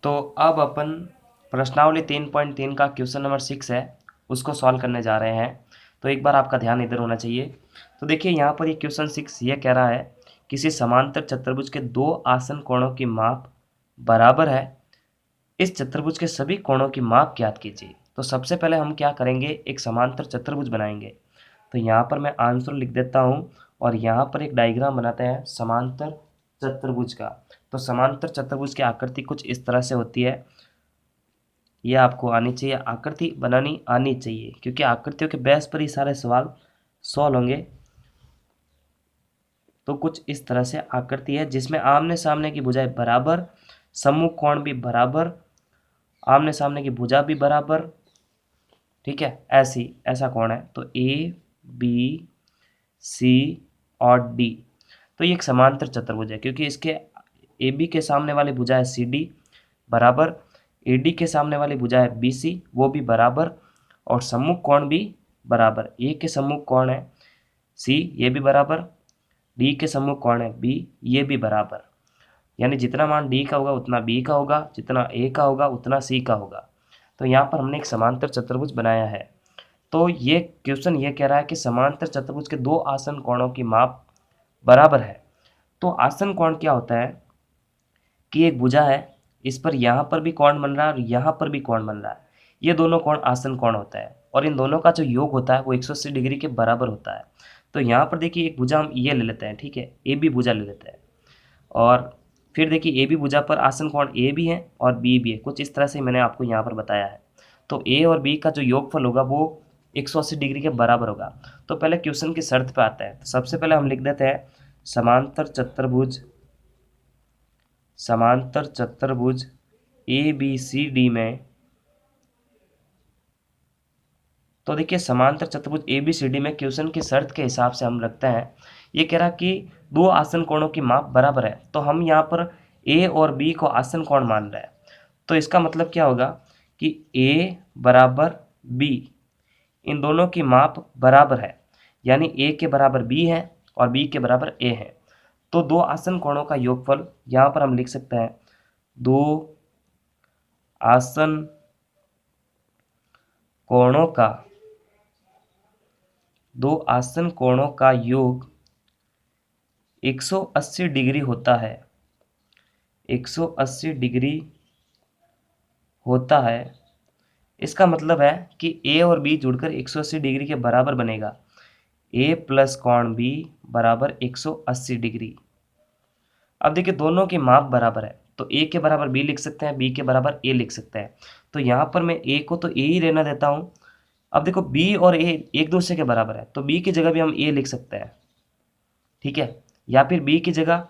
तो अब अपन प्रश्नावली 3.3 का क्वेश्चन नंबर 6 है, उसको सॉल्व करने जा रहे हैं। तो एक बार आपका ध्यान इधर होना चाहिए। तो देखिए यहाँ पर ये क्वेश्चन 6 ये कह रहा है, किसी समांतर चतुर्भुज के दो आसन कोणों की माप बराबर है, इस चतुर्भुज के सभी कोणों की माप ज्ञात कीजिए। तो सबसे पहले हम क्या करेंगे, एक समांतर चतुर्भुज बनाएंगे। तो यहाँ पर मैं आंसर लिख देता हूँ और यहाँ पर एक डायग्राम बनाते हैं समांतर चतुर्भुज का। तो समांतर चतुर्भुज की आकृति कुछ इस तरह से होती है। ये आपको आनी चाहिए, आकृति बनानी आनी चाहिए, क्योंकि आकृतियों के बेस पर ही सारे सवाल सॉल्व होंगे। तो कुछ इस तरह से आकृति है जिसमें आमने सामने की भुजाएं बराबर, सम्मुख कोण भी बराबर, आमने सामने की भुजा भी बराबर, ठीक है, ऐसा कोण है। तो ए बी सी और डी, तो ये एक समांतर चतुर्भुज है, क्योंकि इसके ए बी के सामने वाली भुजा है सी डी बराबर, ए डी के सामने वाली भुजा है बी सी वो भी बराबर, और सम्मुख कोण भी बराबर। ए के सम्मुख कोण है सी, ये भी बराबर, डी के सम्मुख कोण है बी, ये भी बराबर। यानी जितना मान डी का होगा उतना बी का होगा, जितना ए का होगा उतना सी का होगा। तो यहाँ पर हमने एक समांतर चतुर्भुज बनाया है। तो ये क्वेश्चन ये कह रहा है कि समांतर चतुर्भुज के दो आसन कोणों की माप बराबर है। तो आसन कोण क्या होता है कि एक भुजा है, इस पर यहाँ पर भी कोण बन रहा है और यहाँ पर भी कोण बन रहा है, ये दोनों कोण आसन कोण होता है, और इन दोनों का जो योग होता है वो 180 डिग्री के बराबर होता है। तो यहाँ पर देखिए एक भुजा हम ये ले लेते हैं, ठीक है, ए बी भुजा ले लेते हैं, और फिर देखिए ए बी भुजा पर आसन कोण ए भी है और बी भी है, कुछ इस तरह से मैंने आपको यहाँ पर बताया है। तो ए और बी का जो योगफल होगा वो 180 डिग्री के बराबर होगा। तो पहले क्वेश्चन की शर्त पे आता है। तो सबसे पहले हम लिख देते हैं समांतर चतुर्भुज ए बी सी डी में। तो देखिए समांतर चतुर्भुज ए बी सी डी में क्वेश्चन की शर्त के हिसाब से हम रखते हैं, ये कह रहा कि दो आसन कोणों की माप बराबर है, तो हम यहाँ पर ए और बी को आसन कोण मान रहे हैं। तो इसका मतलब क्या होगा कि ए बराबर बी, इन दोनों की माप बराबर है, यानी ए के बराबर बी है और बी के बराबर ए है। तो दो आसन कोणों का योगफल यहाँ पर हम लिख सकते हैं, दो आसन कोणों का योग 180 डिग्री होता है, 180 डिग्री होता है। इसका मतलब है कि ए और बी जुड़कर 180 डिग्री के बराबर बनेगा, ए प्लस कोण बी बराबर 180 डिग्री। अब देखिए दोनों की माप बराबर है, तो ए के बराबर बी लिख सकते हैं, बी के बराबर ए लिख सकते हैं। तो यहाँ पर मैं ए को तो ए ही रहना देता हूँ। अब देखो बी और ए एक दूसरे के बराबर है, तो बी की जगह भी हम ए लिख सकते हैं, ठीक है, या फिर बी की जगह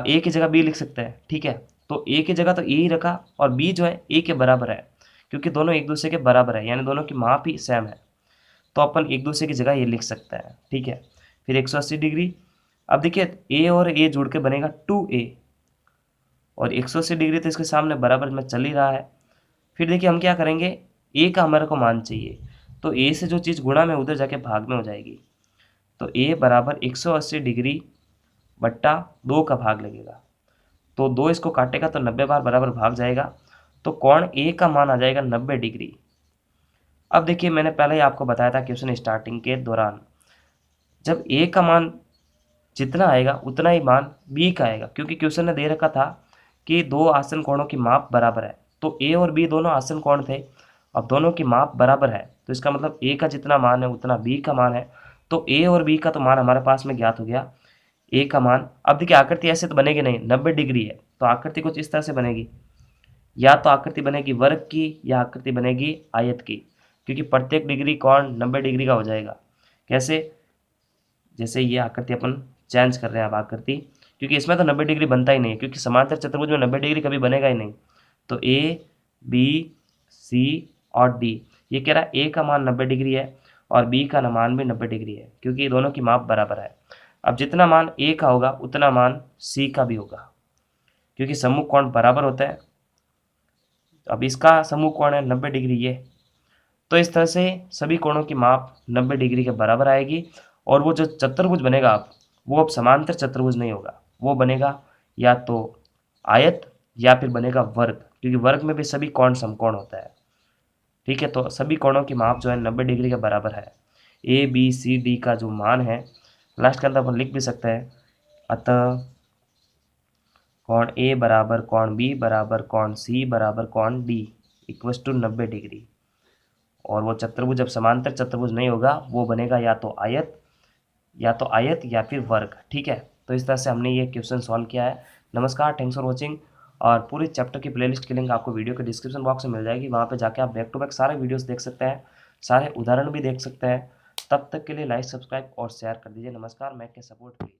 ए की जगह बी लिख सकते हैं, ठीक है। तो ए की जगह तो ए ही रखा और बी जो है ए के बराबर है, क्योंकि दोनों एक दूसरे के बराबर है, यानी दोनों की माप ही सेम है, तो अपन एक दूसरे की जगह ये लिख सकते हैं, ठीक है। फिर 180 डिग्री। अब देखिए ए और ए जुड़ के बनेगा 2a, और 180 डिग्री तो इसके सामने बराबर में चल ही रहा है। फिर देखिए हम क्या करेंगे, ए का हमारे को मान चाहिए, तो ए से जो चीज़ गुणा में उधर जाके भाग में हो जाएगी। तो ए बराबर 180 डिग्री बट्टा 2 का भाग लगेगा, तो 2 इसको काटेगा तो 90 बार बराबर भाग जाएगा, तो कोण ए का मान आ जाएगा 90 डिग्री। अब देखिए मैंने पहले ही आपको बताया था क्वेश्चन स्टार्टिंग के दौरान, जब ए का मान जितना आएगा उतना ही मान बी का आएगा, क्योंकि क्वेश्चन ने दे रखा था कि दो आसन कोणों की माप बराबर है, तो ए और बी दोनों आसन कोण थे, अब दोनों की माप बराबर है, तो इसका मतलब ए का जितना मान है उतना बी का मान है। तो ए और बी का तो मान हमारे पास में ज्ञात हो गया, ए का मान। अब देखिए आकृति ऐसे तो बनेगी नहीं, 90 डिग्री है, तो आकृति कुछ इस तरह से बनेगी, या तो आकृति बनेगी वर्ग की या आकृति बनेगी आयत की, क्योंकि प्रत्येक डिग्री कोण 90 डिग्री का हो जाएगा। कैसे, जैसे ये आकृति अपन चेंज कर रहे हैं अब आकृति, क्योंकि इसमें तो 90 डिग्री बनता ही नहीं है, क्योंकि समांतर चतुर्भुज में 90 डिग्री कभी बनेगा ही नहीं। तो ए बी सी और डी, ये कह रहा है ए का मान 90 डिग्री है और बी का मान भी 90 डिग्री है, क्योंकि दोनों की माप बराबर है। अब जितना मान ए का होगा उतना मान सी का भी होगा, क्योंकि सम्मुख कोण बराबर होता है। अब इसका सम्मुख कोण है 90 डिग्री ये, तो इस तरह से सभी कोणों की माप 90 डिग्री के बराबर आएगी, और वो जो चतुर्भुज बनेगा वो अब समांतर चतुर्भुज नहीं होगा, वो बनेगा या तो आयत या फिर बनेगा वर्ग, क्योंकि वर्ग में भी सभी कोण समकोण होता है। ठीक है, तो सभी कोणों की माप जो है 90 डिग्री के बराबर है। ए बी सी डी का जो मान है लास्ट के अंदर अपन लिख भी सकते हैं, अतः कोण ए बराबर कोण बी बराबर कोण सी बराबर कोण डी इक्वस टू 90 डिग्री। और वो चतुर्भुज जब समांतर चतुर्भुज नहीं होगा वो बनेगा या तो आयत या फिर वर्ग। ठीक है, तो इस तरह से हमने ये क्वेश्चन सॉल्व किया है। नमस्कार, थैंक्स फॉर वॉचिंग। और पूरे चैप्टर की प्लेलिस्ट की लिंक आपको वीडियो के डिस्क्रिप्शन बॉक्स में मिल जाएगी, वहाँ पे जाके आप बैक टू बैक सारे वीडियोस देख सकते हैं, सारे उदाहरण भी देख सकते हैं। तब तक के लिए लाइक, सब्सक्राइब और शेयर कर दीजिए। नमस्कार, मैं के सपोर्ट।